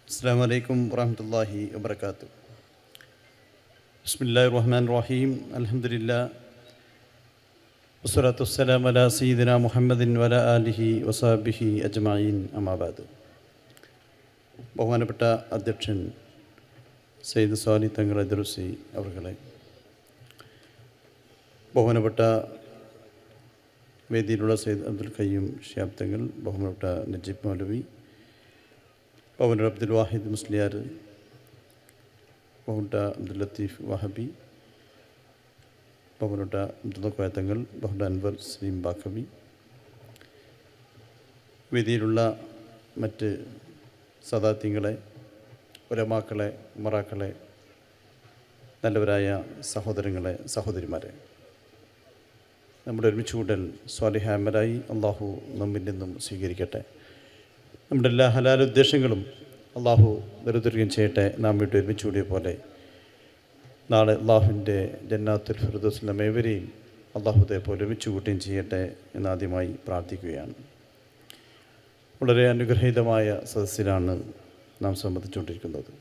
അസ്സലാമു അലൈക്കും വറഹ്മത്തുള്ളാഹി വബറകാതുഹു. ബിസ്മില്ലാഹിർ റഹ്മാനിർ റഹീം. അൽഹംദുലില്ലാഹ് വസ്സലാത്തു വസ്സലാമു അലാ സയ്യിദിനാ മുഹമ്മദിൻ വഅലാ ആലിഹി വസഹ്ബിഹി അജ്മഈൻ. അമ്മാ ബഅദ്. ബഹുമാനപ്പെട്ട അധ്യക്ഷൻ സയ്യിദ് സ്വാലിഹ് തങ്ങൾ അദ്റൂസി അവർകളെ, ബഹുമാനപ്പെട്ട വേദിയിലുള്ള സയ്യിദ് അബ്ദുൽ ഖയ്യൂം ശിഹാബ് തങ്ങൾ, ബഹുമാനപ്പെട്ട നജീബ് മൗലവി, ബഹുമാനപ്പെട്ട അബ്ദുൽ വാഹിദ് മുസ്ലിയാർ, ബഹുമാനപ്പെട്ട അബ്ദുൽ ലത്തീഫ് വഹബി, ബഹുമാനപ്പെട്ട അബ്ദുൽ ഖാദർ തങ്ങൾ, ബഹുമാനപ്പെട്ട അൻവർ സലീം ബാക്കവി, വേദിയിലുള്ള മറ്റ് സദാത്യങ്ങളെ, ഉലമാക്കളെ, ഉമറാക്കളെ, നല്ലവരായ സഹോദരങ്ങളെ, സഹോദരിമാരെ, നമ്മുടെ ഒരുമിച്ച് കൂടൽ സ്വാലിഹ് അമലായി അള്ളാഹു നമ്മിൽ നിന്നും സ്വീകരിക്കട്ടെ. നമ്മുടെ എല്ലാ ഹലാൽ ഉദ്ദേശങ്ങളും അള്ളാഹു നിരുദ്ധരിക്കുകയും ചെയ്യട്ടെ. നാം വീട്ടിൽ ഒരുമിച്ച് കൂടിയ പോലെ നാളെ അള്ളാഹുവിൻ്റെ ജന്നാത്തുൽ ഫിർദൗസിൽ നമ്മേവരെയും അള്ളാഹു ഇതേപോലെ ഒരുമിച്ച് കൂട്ടുകയും ചെയ്യട്ടെ എന്നാദ്യമായി പ്രാർത്ഥിക്കുകയാണ്. വളരെ അനുഗ്രഹീതമായ സദസ്സിലാണ് നാം സംബന്ധിച്ചുകൊണ്ടിരിക്കുന്നത്.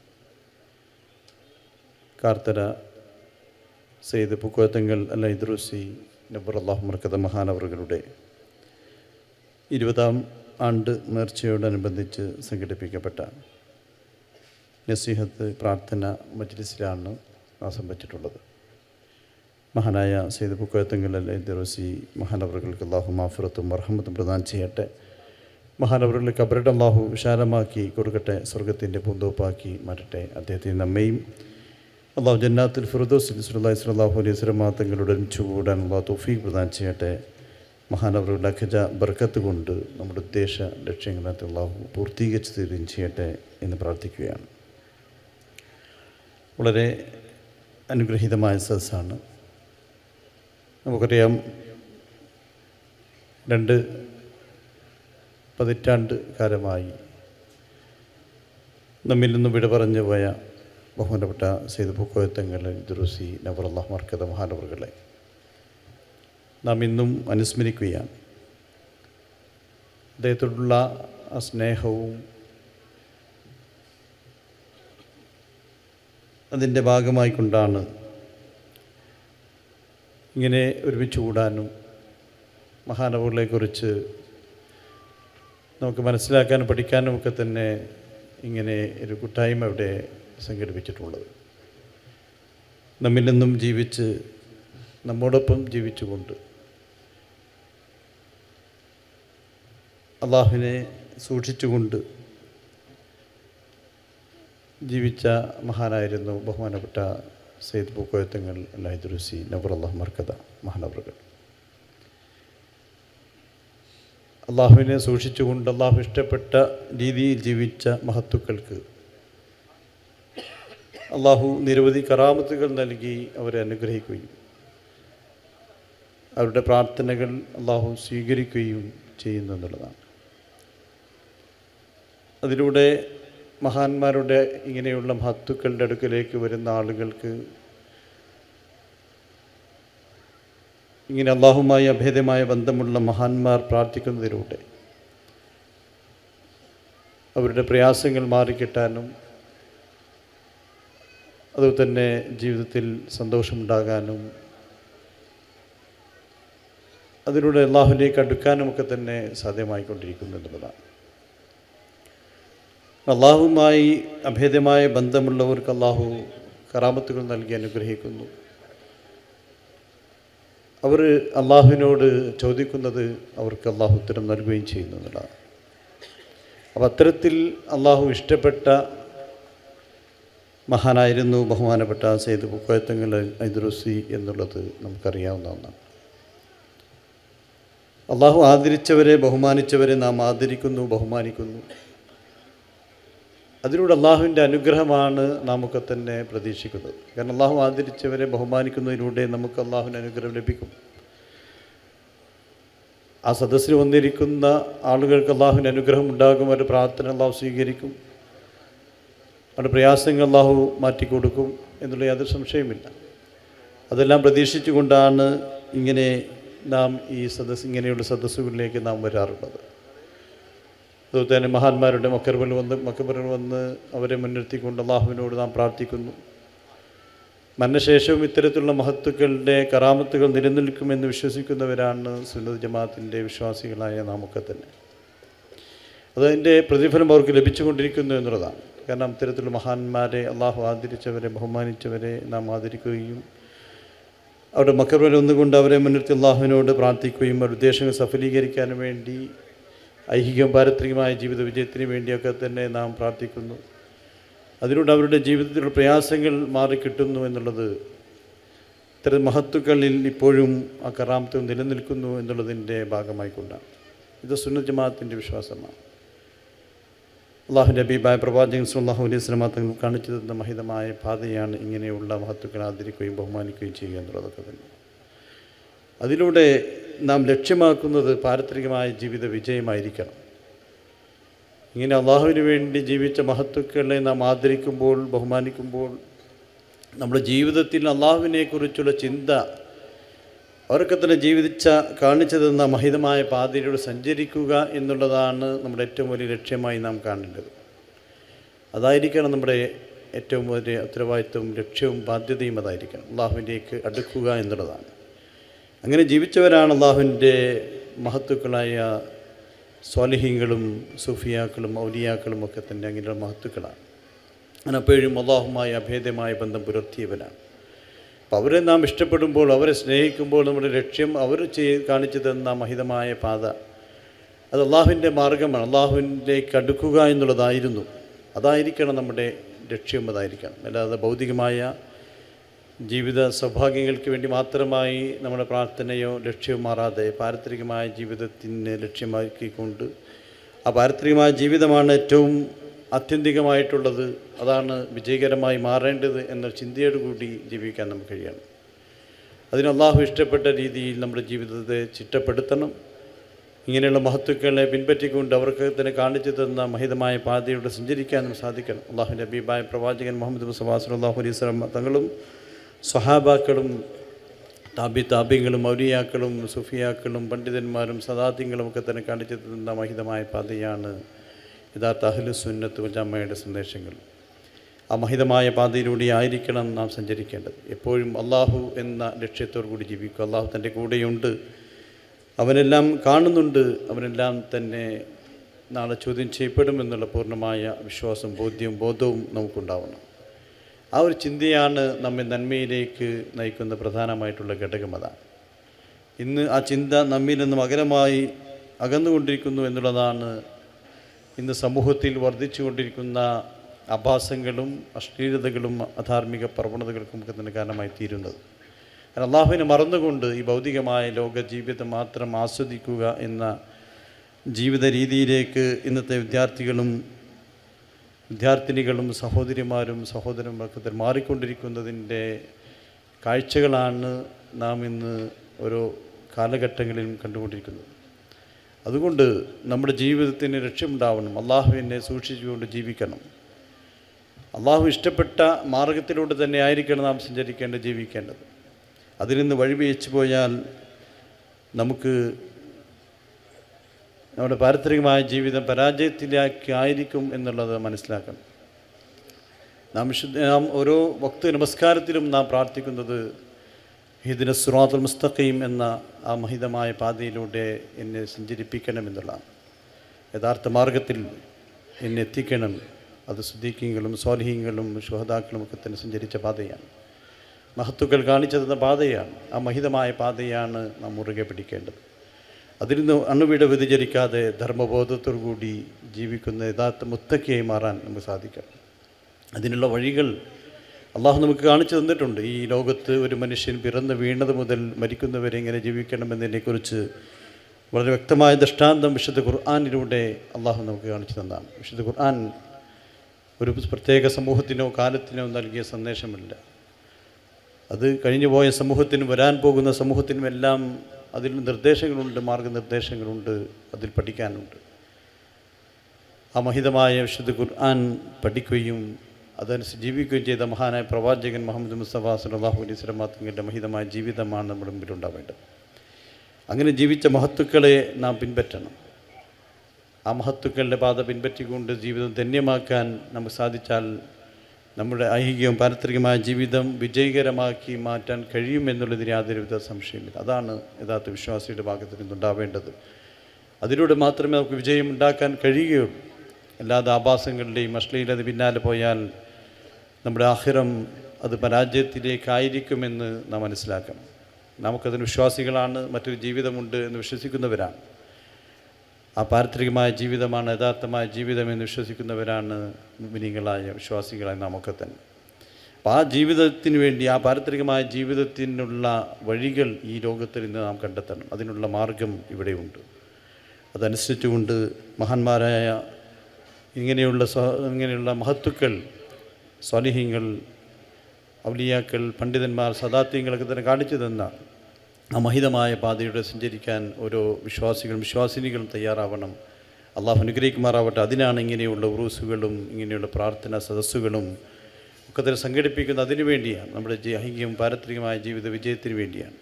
കാർത്തര സയ്യിദ് പൂക്കോയത്തങ്ങൾ അൽ അദ്റൂസി നബ്ബർ അല്ലാഹു മർക്കദ മഹാനവറുകളുടെ 20ാം ആണ്ട് നേർച്ചയോടനുബന്ധിച്ച് സംഘടിപ്പിക്കപ്പെട്ട നസീഹത്ത് പ്രാർത്ഥന മജ്ലിസിലാണ് നാം സംബന്ധിച്ചിട്ടുള്ളത്. മഹാനായ സയ്യിദ് പൂക്കോയത്തങ്ങൾ അൽ അദ്റൂസി മഹാനവറുകൾക്ക് അല്ലാഹു മഗ്ഫിറത്തും റഹ്മത്തും പ്രദാനം ചെയ്യട്ടെ. മഹാനവറുകളുടെ ഖബറിടം അല്ലാഹു വിശാലമാക്കി കൊടുക്കട്ടെ, സ്വർഗത്തിൻ്റെ പൂന്തോപ്പാക്കി മാറ്റട്ടെ. അദ്ദേഹത്തിന് നമ്മയും അള്ളാഹു ജന്നാത്തുൽ ഫിർദൗസിൽ റസൂലുള്ളാഹി സ്വല്ലല്ലാഹു അലൈഹി വസല്ലം തങ്ങളുടെ ഒരുമിച്ച് കൂടാൻ അള്ളാഹു തൗഫീഖ് പ്രദാനം ചെയ്യട്ടെ. മഹാനവറുകളുടെ അഖജ ബർക്കത്ത് കൊണ്ട് നമ്മുടെ ഉദ്ദേശ ലക്ഷ്യങ്ങളെ അള്ളാഹു പൂർത്തീകരിച്ച് തരികയും ചെയ്യട്ടെ എന്ന് പ്രാർത്ഥിക്കുകയാണ്. വളരെ അനുഗ്രഹീതമായ സദസ്സാണ്. നമുക്കറിയാം, 2 പതിറ്റാണ്ട് കാലമായി നമ്മിൽ നിന്നും വിട പറഞ്ഞു പോയ ബഹുമാനപ്പെട്ട സയ്യിദ് പൂക്കോയത്തങ്ങൾ അദ്റൂസി നബ്ബർ അല്ലാഹു മർക്കദ മഹാനവറുകളെ നാം ഇന്നും അനുസ്മരിക്കുകയാണ്. അദ്ദേഹത്തോടുള്ള ആ സ്നേഹവും അതിൻ്റെ ഭാഗമായിക്കൊണ്ടാണ് ഇങ്ങനെ ഒരുമിച്ച് കൂടാനും മഹാനവറുകളെക്കുറിച്ച് നമുക്ക് മനസ്സിലാക്കാനും പഠിക്കാനും ഒക്കെ തന്നെ ഇങ്ങനെ ഒരു കൂട്ടായ്മ ഇവിടെ സംഘടിപ്പിച്ചിട്ടുള്ളത്. നമ്മിൽ നിന്നും ജീവിച്ച് നമ്മോടൊപ്പം ജീവിച്ചുകൊണ്ട് അള്ളാഹുവിനെ സൂക്ഷിച്ചുകൊണ്ട് ജീവിച്ച മഹാനായിരുന്നു ബഹുമാനപ്പെട്ട സയ്യിദ് പൂക്കോയത്തങ്ങൾ അൽ അദ്റൂസി നബ്ബർ അല്ലാഹു മർക്കദ മഹാനവറുകൾ. അള്ളാഹുവിനെ സൂക്ഷിച്ചുകൊണ്ട് അള്ളാഹു ഇഷ്ടപ്പെട്ട രീതിയിൽ ജീവിച്ച മഹത്തുക്കൾക്ക് അള്ളാഹു നിരവധി കറാമത്തുകൾ നൽകി അവരെ അനുഗ്രഹിക്കുകയും അവരുടെ പ്രാർത്ഥനകൾ അള്ളാഹു സ്വീകരിക്കുകയും ചെയ്യുന്നു എന്നുള്ളതാണ്. അതിലൂടെ മഹാന്മാരുടെ ഇങ്ങനെയുള്ള മഹത്തുക്കളുടെ അടുക്കലേക്ക് വരുന്ന ആളുകൾക്ക് ഇങ്ങനെ അള്ളാഹുമായി അഭേദ്യമായ ബന്ധമുള്ള മഹാന്മാർ പ്രാർത്ഥിക്കുന്നതിലൂടെ അവരുടെ പ്രയാസങ്ങൾ മാറിക്കിട്ടാനും അതുപോലെ തന്നെ ജീവിതത്തിൽ സന്തോഷമുണ്ടാകാനും അതിലൂടെ അള്ളാഹുവിലേക്ക് അടുക്കാനുമൊക്കെ തന്നെ സാധ്യമായിക്കൊണ്ടിരിക്കുന്നു എന്നുള്ളതാണ്. അള്ളാഹുവുമായി അഭേദ്യമായ ബന്ധമുള്ളവർക്ക് അള്ളാഹു കറാമത്തുകൾ നൽകി അനുഗ്രഹിക്കുന്നു. അവർ അള്ളാഹുവിനോട് ചോദിക്കുന്നത് അവർക്ക് അള്ളാഹു ഉത്തരം നൽകുകയും ചെയ്യുന്നു എന്നുള്ളതാണ്. അപ്പോൾ അത്തരത്തിൽ അള്ളാഹു ഇഷ്ടപ്പെട്ട മഹാനായിരുന്നു ബഹുമാനപ്പെട്ട സയ്യിദ് പൂക്കോയത്തങ്ങൾ അൽ അദ്റൂസി എന്നുള്ളത് നമുക്കറിയാവുന്ന ഒന്നാണ്. അള്ളാഹു ആദരിച്ചവരെ, ബഹുമാനിച്ചവരെ നാം ആദരിക്കുന്നു, ബഹുമാനിക്കുന്നു. അതിലൂടെ അള്ളാഹുവിൻ്റെ അനുഗ്രഹമാണ് നാമൊക്കെ തന്നെ പ്രതീക്ഷിക്കുന്നത്. കാരണം അള്ളാഹു ആദരിച്ചവരെ ബഹുമാനിക്കുന്നതിലൂടെ നമുക്ക് അള്ളാഹുവിൻ്റെ അനുഗ്രഹം ലഭിക്കും. ആ സദസ്സിൽ വന്നിരിക്കുന്ന ആളുകൾക്ക് അള്ളാഹുവിൻ്റെ അനുഗ്രഹം ഉണ്ടാകും. അവരുടെ പ്രാർത്ഥന അള്ളാഹു സ്വീകരിക്കും. അവരുടെ പ്രയാസങ്ങൾ അള്ളാഹു മാറ്റിക്കൊടുക്കും എന്നുള്ള യാതൊരു സംശയമില്ല. അതെല്ലാം പ്രതീക്ഷിച്ചുകൊണ്ടാണ് ഇങ്ങനെ നാം ഈ ഇങ്ങനെയുള്ള സദസ്സുകളിലേക്ക് നാം വരാറുള്ളത്. അതുപോലെ തന്നെ മഹാന്മാരുടെ മക്കബറിൽ വന്ന് അവരെ മുൻനിർത്തിക്കൊണ്ട് അള്ളാഹുവിനോട് നാം പ്രാർത്ഥിക്കുന്നു. മരണശേഷവും ഇത്തരത്തിലുള്ള മഹത്തുക്കളുടെ കറാമത്തുകൾ നിലനിൽക്കുമെന്ന് വിശ്വസിക്കുന്നവരാണ് സുന്നത്ത് ജമാഅത്തിൻ്റെ വിശ്വാസികളായ നാമൊക്കെ തന്നെ. അതിൻ്റെ പ്രതിഫലം അവർക്ക് ലഭിച്ചുകൊണ്ടിരിക്കുന്നു എന്നുള്ളതാണ്. കാരണം ഇത്തരത്തിലുള്ള മഹാന്മാരെ, അള്ളാഹു ആദരിച്ചവരെ, ബഹുമാനിച്ചവരെ നാം ആദരിക്കുകയും അവരുടെ മക്കബറിൽ ഒന്നുകൊണ്ട് അവരെ മുൻനിർത്തി അള്ളാഹുവിനോട് പ്രാർത്ഥിക്കുകയും അവരുടെ ഉദ്ദേശങ്ങൾ സഫലീകരിക്കാൻ വേണ്ടി ഐഹികം പാരത്രികമായ ജീവിത വിജയത്തിന് വേണ്ടിയൊക്കെ തന്നെ നാം പ്രാർത്ഥിക്കുന്നു. അതിലൂടെ അവരുടെ ജീവിതത്തിലുള്ള പ്രയാസങ്ങൾ മാറിക്കിട്ടുന്നു എന്നുള്ളത് ഇത്തരം മഹത്തുക്കളിൽ ഇപ്പോഴും ആ കറാമത്ത് നിലനിൽക്കുന്നു എന്നുള്ളതിൻ്റെ ഭാഗമായിക്കൊണ്ടാണ്. ഇത് സുന്നത്ത് ജമാഅത്തിൻ്റെ വിശ്വാസമാണ്. അള്ളാഹുവിൻ്റെ ഹബീബായ പ്രവാചകൻ സല്ലല്ലാഹു അലൈഹി വസല്ലം തങ്ങൾ കാണിച്ചു തന്ന മഹിതമായ പാതയാണ് ഇങ്ങനെയുള്ള മഹത്തുക്കളെ ആദരിക്കുകയും ബഹുമാനിക്കുകയും ചെയ്യുക എന്നുള്ളതൊക്കെ തന്നെ. അതിലൂടെ നാം ലക്ഷ്യമാക്കുന്നത് പാരത്രികമായ ജീവിത വിജയമായിരിക്കണം. ഇങ്ങനെ അള്ളാഹുവിന് വേണ്ടി ജീവിച്ച മഹത്തുക്കളെ നാം ആദരിക്കുമ്പോൾ, ബഹുമാനിക്കുമ്പോൾ നമ്മുടെ ജീവിതത്തിൽ അള്ളാഹുവിനെക്കുറിച്ചുള്ള ചിന്ത അവരൊക്കെ തന്നെ കാണിച്ചു തന്ന മഹിതമായ പാതയിലൂടെ സഞ്ചരിക്കുക എന്നുള്ളതാണ് നമ്മുടെ ഏറ്റവും വലിയ ലക്ഷ്യമായി നാം കാണേണ്ടത്. അതായിരിക്കണം നമ്മുടെ ഏറ്റവും വലിയ ഉത്തരവാദിത്വവും ലക്ഷ്യവും ബാധ്യതയും. അതായിരിക്കണം അള്ളാഹുവിലേക്ക് അടുക്കുക എന്നുള്ളതാണ്. അങ്ങനെ ജീവിച്ചവരാണ് അള്ളാഹുവിൻ്റെ മഹത്തുക്കളായ സ്വാലിഹീങ്ങളും സൂഫിയാക്കളും ഔലിയാക്കളും ഒക്കെ തന്നെ അങ്ങനെയുള്ള മഹത്തുക്കളാണ്. അങ്ങനെ എപ്പോഴും അള്ളാഹുമായി അഭേദമായ ബന്ധം പുലർത്തിയവരാണ്. അപ്പോൾ അവരെ നാം ഇഷ്ടപ്പെടുമ്പോൾ, അവരെ സ്നേഹിക്കുമ്പോൾ നമ്മുടെ ലക്ഷ്യം അവർ കാണിച്ചു തന്ന മഹിതമായ പാത അത് അള്ളാഹുവിൻ്റെ മാർഗമാണ്. അള്ളാഹുവിലേക്ക് അടുക്കുക എന്നുള്ളതായിരുന്നു. അതായിരിക്കണം നമ്മുടെ ലക്ഷ്യം. അതായിരിക്കണം. അല്ലാതെ ഭൗതികമായ ജീവിത സൗഭാഗ്യങ്ങൾക്ക് വേണ്ടി മാത്രമായി നമ്മുടെ പ്രാർത്ഥനയോ ലക്ഷ്യവും മാറാതെ പാരത്രികമായ ജീവിതത്തിന് ലക്ഷ്യമാക്കിക്കൊണ്ട് ആ പാരത്രികമായ ജീവിതമാണ് ഏറ്റവും ആത്യന്തികമായിട്ടുള്ളത്, അതാണ് വിജയകരമായി മാറേണ്ടത് എന്ന ചിന്തയോടുകൂടി ജീവിക്കാൻ നമുക്ക് കഴിയണം. അതിന് അള്ളാഹു ഇഷ്ടപ്പെട്ട രീതിയിൽ നമ്മുടെ ജീവിതത്തെ ചിട്ടപ്പെടുത്തണം. ഇങ്ങനെയുള്ള മഹത്തുക്കളെ പിൻപറ്റിക്കൊണ്ട് അവർക്ക് തന്നെ കാണിച്ചു തന്ന മഹിതമായ പാതയിലൂടെ സഞ്ചരിക്കാൻ നമുക്ക് സാധിക്കണം. അള്ളാഹുവിൻ്റെ ഹബീബായ പ്രവാചകൻ മുഹമ്മദ് മുസ്തഫ സല്ലല്ലാഹു അലൈഹി വസല്ലം തങ്ങളും സ്വഹാബാക്കളും താബികളും ഔലിയാക്കളും സുഫിയാക്കളും പണ്ഡിതന്മാരും സദാത്യങ്ങളും ഒക്കെ തന്നെ കാണിച്ചു തന്ന മഹിതമായ പാതയാണ് യഥാർത്ഥ അഹ്ലു സുന്നത്ത് വൽ ജമാഅയുടെ സന്ദേശങ്ങൾ. ആ മഹിതമായ പാതയിലൂടെ ആയിരിക്കണം നാം സഞ്ചരിക്കേണ്ടത്. എപ്പോഴും അള്ളാഹു എന്ന ലക്ഷ്യത്തോടു കൂടി ജീവിക്കുക. അള്ളാഹു തൻ്റെ കൂടെയുണ്ട്, അവനെല്ലാം കാണുന്നുണ്ട്, അവനെല്ലാം തന്നെ നാളെ ചോദ്യം ചെയ്യപ്പെടുമെന്നുള്ള പൂർണ്ണമായ വിശ്വാസം, ബോധവും നമുക്കുണ്ടാവണം. ആ ഒരു ചിന്തയാണ് നമ്മെ നന്മയിലേക്ക് നയിക്കുന്ന പ്രധാനമായിട്ടുള്ള ഘടകം. അതാണ് ഇന്ന് ആ ചിന്ത നമ്മിൽ നിന്നും അകന്നുകൊണ്ടിരിക്കുന്നു എന്നുള്ളതാണ് ഇന്ന് സമൂഹത്തിൽ വർദ്ധിച്ചുകൊണ്ടിരിക്കുന്ന ആഭാസങ്ങളും അശ്ലീലതകളും അധാർമിക പ്രവണതകൾക്കും ഒക്കെ തന്നെ കാരണമായി തീരുന്നത്. കാരണം അള്ളാഹുവിനെ മറന്നുകൊണ്ട് ഈ ഭൗതികമായ ലോക ജീവിതം മാത്രം ആസ്വദിക്കുക എന്ന ജീവിത രീതിയിലേക്ക് ഇന്നത്തെ വിദ്യാർത്ഥിനികളും സഹോദരിമാരും സഹോദരന്മാർക്ക് മാറിക്കൊണ്ടിരിക്കുന്നതിൻ്റെ കാഴ്ചകളാണ് നാം ഇന്ന് ഓരോ കാലഘട്ടങ്ങളിലും കണ്ടുകൊണ്ടിരിക്കുന്നത്. അതുകൊണ്ട് നമ്മുടെ ജീവിതത്തിന് ലക്ഷ്യമുണ്ടാവണം. അള്ളാഹുവിനെ സൂക്ഷിച്ചുകൊണ്ട് ജീവിക്കണം. അള്ളാഹു ഇഷ്ടപ്പെട്ട മാർഗത്തിലൂടെ തന്നെ ആയിരിക്കണം നാം ജീവിക്കേണ്ടത്. അതിൽ നിന്ന് വഴിപിഴച്ചു പോയാൽ നമുക്ക് നമ്മുടെ പാരത്രികമായ ജീവിതം പരാജയത്തിലേക്ക് ആയിരിക്കും എന്നുള്ളത് മനസ്സിലാക്കണം. നാം ഓരോ വക്ത നമസ്കാരത്തിലും നാം പ്രാർത്ഥിക്കുന്നത് ഇഹ്ദിന സിറാത്തുൽ മുസ്തഖീം എന്ന ആ മഹിതമായ പാതയിലൂടെ എന്നെ സഞ്ചരിപ്പിക്കണമെന്നുള്ളതാണ്. യഥാർത്ഥ മാർഗത്തിൽ എന്നെ എത്തിക്കണം. അത് സിദ്ദീഖീങ്ങളും സ്വാലിഹീങ്ങളും ശുഹദാക്കളും ഒക്കെ തന്നെ സഞ്ചരിച്ച പാതയാണ്. മഹത്തുക്കൾ കാണിച്ചു തന്ന പാതയാണ്. ആ മഹിതമായ പാതയാണ് നാം മുറുകെ പിടിക്കേണ്ടത്. അതിൽ നിന്ന് അണുവിട വ്യതിചരിക്കാതെ ധർമ്മബോധത്തോടു കൂടി ജീവിക്കുന്ന യഥാർത്ഥ മുത്തക്കിയായി മാറാൻ നമുക്ക് സാധിക്കണം. അതിനുള്ള വഴികൾ അള്ളാഹു നമുക്ക് കാണിച്ചു തന്നിട്ടുണ്ട്. ഈ ലോകത്ത് ഒരു മനുഷ്യൻ പിറന്ന് വീണത് മുതൽ മരിക്കുന്നവരെ എങ്ങനെ ജീവിക്കണമെന്നതിനെക്കുറിച്ച് വളരെ വ്യക്തമായ ദൃഷ്ടാന്തം വിശുദ്ധ ഖുർആനിലൂടെ അള്ളാഹു നമുക്ക് കാണിച്ചു തന്നതാണ്. വിശുദ്ധ ഖുർആൻ ഒരു പ്രത്യേക സമൂഹത്തിനോ കാലത്തിനോ നൽകിയ സന്ദേശമല്ല. അത് കഴിഞ്ഞുപോയ സമൂഹത്തിനും വരാൻ പോകുന്ന സമൂഹത്തിനുമെല്ലാം അതിൽ നിർദ്ദേശങ്ങളുണ്ട്, മാർഗനിർദ്ദേശങ്ങളുണ്ട്, അതിൽ പഠിക്കാനുണ്ട്. ആ മഹിതമായ വിശുദ്ധ ഖുർആൻ പഠിക്കുകയും അതനുസരിച്ച് ജീവിക്കുകയും ചെയ്ത മഹാനായ പ്രവാചകൻ മുഹമ്മദ് മുസ്തഫ സല്ലല്ലാഹു അലൈഹി വസല്ലം തങ്ങളുടെ മഹിതമായ ജീവിതമാണ് നമ്മുടെ മുമ്പിലുണ്ടാവേണ്ടത്. അങ്ങനെ ജീവിച്ച മഹത്തുക്കളെ നാം പിൻപറ്റണം. ആ മഹത്തുക്കളുടെ പാത പിൻപറ്റിക്കൊണ്ട് ജീവിതം ധന്യമാക്കാൻ നമുക്ക് സാധിച്ചാൽ നമ്മുടെ ഐഹികവും പാരത്രികമായ ജീവിതം വിജയകരമാക്കി മാറ്റാൻ കഴിയുമെന്നുള്ളതിന് യാതൊരുവിധ സംശയമില്ല. അതാണ് യഥാർത്ഥ വിശ്വാസിയുടെ ഭാഗത്ത് നിന്നുണ്ടാവേണ്ടത്. അതിലൂടെ മാത്രമേ നമുക്ക് വിജയം ഉണ്ടാക്കാൻ കഴിയുകയുള്ളൂ. അല്ലാതെ ആഭാസങ്ങളുടെയും അശ്ലീലത പിന്നാലെ പോയാൽ നമ്മുടെ ആഖിറം അത് പരാജയത്തിലേക്കായിരിക്കുമെന്ന് നാം മനസ്സിലാക്കണം. നമുക്കതിന് വിശ്വാസികളാണ്, മറ്റൊരു ജീവിതമുണ്ട് എന്ന് വിശ്വസിക്കുന്നവരാണ്. ആ പാരത്രികമായ ജീവിതമാണ് യഥാർത്ഥമായ ജീവിതമെന്ന് വിശ്വസിക്കുന്നവരാണ് മുഅ്മിനീങ്ങളായ വിശ്വാസികളായ നാമൊക്കെ തന്നെ. അപ്പോൾ ആ ജീവിതത്തിന് വേണ്ടി, ആ പാരത്രികമായ ജീവിതത്തിനുള്ള വഴികൾ ഈ ലോകത്തിൽ നിന്ന് നാം കണ്ടെത്തണം. അതിനുള്ള മാർഗം ഇവിടെയുണ്ട്. അതനുസരിച്ചുകൊണ്ട് മഹാന്മാരായ ഇങ്ങനെയുള്ള മഹത്തുക്കൾ, സ്വാലിഹീങ്ങൾ, ഔലിയാക്കൾ, പണ്ഡിതന്മാർ, സദാത്യങ്ങളൊക്കെ തന്നെ കാണിച്ചു തന്ന ആ മഹിതമായ പാതയുടെ സഞ്ചരിക്കാൻ ഓരോ വിശ്വാസിനികളും തയ്യാറാവണം. അള്ളാഹു അനുഗ്രഹിക്കുമാറാവട്ടെ. അതിനാണ് ഇങ്ങനെയുള്ള ഉറൂസുകളും ഇങ്ങനെയുള്ള പ്രാർത്ഥനാ സദസ്സുകളും ഒക്കെ തന്നെ സംഘടിപ്പിക്കുന്നത്. അതിനു വേണ്ടിയാണ്, നമ്മുടെ ഐഹികവും പാരത്രികമായ ജീവിത വിജയത്തിന് വേണ്ടിയാണ്.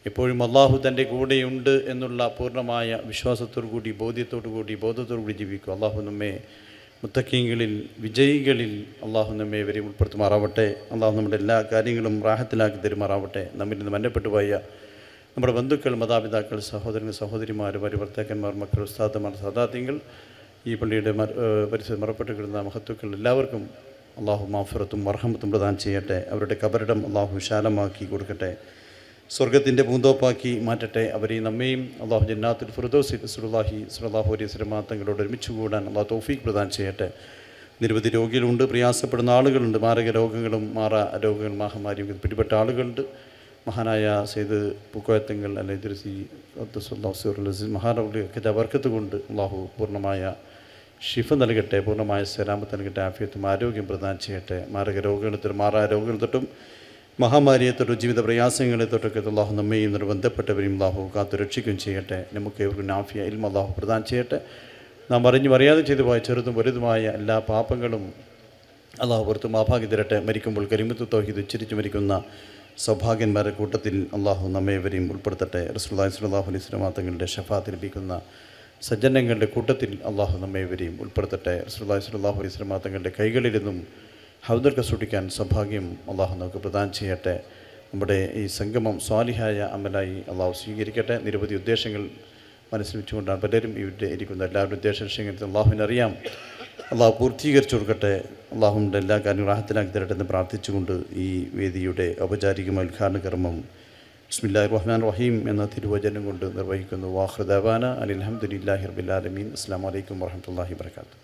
എപ്പോഴും അള്ളാഹു തൻ്റെ കൂടെയുണ്ട് എന്നുള്ള പൂർണ്ണമായ വിശ്വാസത്തോടു കൂടി, ബോധ്യത്തോടു കൂടി ജീവിക്കും. അള്ളാഹു നമ്മെ മുത്തക്കീങ്ങളിൽ, വിജയികളിൽ അള്ളാഹു നമ്മെ ഇവരെയും ഉൾപ്പെടുത്തുമാറാവട്ടെ. അള്ളാഹു നമ്മുടെ എല്ലാ കാര്യങ്ങളും റാഹത്തിലാക്കി തരുമാറാവട്ടെ. നമ്മിൽ നിന്ന് മന്നപ്പെട്ടു പോയ നമ്മുടെ ബന്ധുക്കൾ, മാതാപിതാക്കൾ, സഹോദരങ്ങൾ, സഹോദരിമാർ, ഭർത്താക്കന്മാർ, മക്കൾ, ഉസ്താദന്മാർ, സദാത്യങ്ങൾ, ഈ പള്ളിയുടെ പരിസരം മറപ്പെട്ട് കിടന്ന മഹത്തുക്കൾ എല്ലാവർക്കും അള്ളാഹു മാഫിറത്തും മർഹമത്തും പ്രദാനം ചെയ്യട്ടെ. അവരുടെ കബറിടം അള്ളാഹു വിശാലമാക്കി കൊടുക്കട്ടെ, സ്വർഗത്തിൻ്റെ പൂന്തോപ്പാക്കി മാറ്റട്ടെ. അവരെയും നമ്മയും അള്ളാഹു ജന്നാത്തുൽ ഫിർദൗസിൽ റസൂലുള്ളാഹി സ്വല്ലല്ലാഹു അലൈഹി വസല്ലം തങ്ങളോട് ഒരുമിച്ച് കൂടാൻ അള്ളാഹു തൗഫീഖ് പ്രദാനം ചെയ്യട്ടെ. നിരവധി രോഗികളുണ്ട്, പ്രയാസപ്പെടുന്ന ആളുകളുണ്ട്, മാരക രോഗങ്ങളും രോഗങ്ങൾ മഹാമാരിയും പിടിപെട്ട ആളുകളുണ്ട്. മഹാനായ സെയ്ദ് പൂക്കോയത്തങ്ങൾ അല്ലെ ഇദ്രീസി മഹാനവരുടെ ബർക്കത്ത് കൊണ്ട് അള്ളാഹു പൂർണ്ണമായ ഷിഫ നൽകട്ടെ, പൂർണ്ണമായ സലാമത്ത് നൽകട്ടെ, ആഫിയത്തും ആരോഗ്യം പ്രദാനം ചെയ്യട്ടെ. മാരക രോഗങ്ങളെ തൊട്ടും രോഗങ്ങൾ തൊട്ടും മഹാമാരിയെ തൊട്ടും ജീവിത പ്രയാസങ്ങളെ തൊട്ടൊക്കെ അള്ളാഹു നമ്മയും ബന്ധപ്പെട്ടവരെയും അള്ളാഹു കാത്തു രക്ഷിക്കുകയും ചെയ്യട്ടെ. നമുക്ക് ഇവർക്ക് നാഫിയ ഇൽമ അള്ളാഹു പ്രദാനം ചെയ്യട്ടെ. നാം അറിയാതെ ചെയ്തു പോയ ചെറുതും വലുതുമായ എല്ലാ പാപങ്ങളും അള്ളാഹു പുറത്ത് മാഭാഗ്യം തരട്ടെ. മരിക്കുമ്പോൾ കലിമത്ത് തൗഹീദ് ഉച്ചരിച്ച് മരിക്കുന്ന സൗഭാഗ്യന്മാരുടെ കൂട്ടത്തിൽ അള്ളാഹു നമ്മേവരെയും ഉൾപ്പെടുത്തട്ടെ. റസൂലുള്ളാഹി സ്വല്ലല്ലാഹു അലൈഹി വസല്ലം തങ്ങളുടെ ശഫാഅത്ത് ലഭിക്കുന്ന സജ്ജനങ്ങളുടെ കൂട്ടത്തിൽ അള്ളാഹു നമ്മേവരെയും ഉൾപ്പെടുത്തട്ടെ. റസൂലുള്ളാഹി സ്വല്ലല്ലാഹു അലൈഹി വസല്ലം തങ്ങളുടെ കൈകളിലിരുന്നും ഹൗദർ കസൂടിക്കാൻ സൗഭാഗ്യം അള്ളാഹു നമുക്ക് പ്രദാനം ചെയ്യട്ടെ. നമ്മുടെ ഈ സംഗമം സ്വാലിഹായ അമലായി അള്ളാഹു സ്വീകരിക്കട്ടെ. നിരവധി ഉദ്ദേശങ്ങൾ മനസ്സിൽ വെച്ചുകൊണ്ടാണ് പലരും ഇവിടെ ഇരിക്കുന്നത്. എല്ലാവരുടെ ഉദ്ദേശ ലക്ഷ്യങ്ങൾ അള്ളാഹുവിനറിയാം. അള്ളാഹു പൂർത്തീകരിച്ചു കൊടുക്കട്ടെ. അള്ളാഹുവിൻ്റെ എല്ലാ കാര്യങ്ങളും റാഹത്തിലാക്കി തരട്ടെ എന്ന് പ്രാർത്ഥിച്ചുകൊണ്ട് ഈ വേദിയുടെ ഔപചാരികമായ ഉദ്ഘാടന കർമ്മം ബിസ്മില്ലാഹിർ റഹ്മാനിർ റഹീം എന്ന തിരുവചനം കൊണ്ട് നിർവഹിക്കുന്നു. വാഖിറു ദഅവാന അനിൽ ഹംദുലില്ലാഹി റബ്ബിൽ ആലമീൻ. അസ്സലാമു അലൈക്കും വറഹ്മത്തുള്ളാഹി വബറകാതുഹു.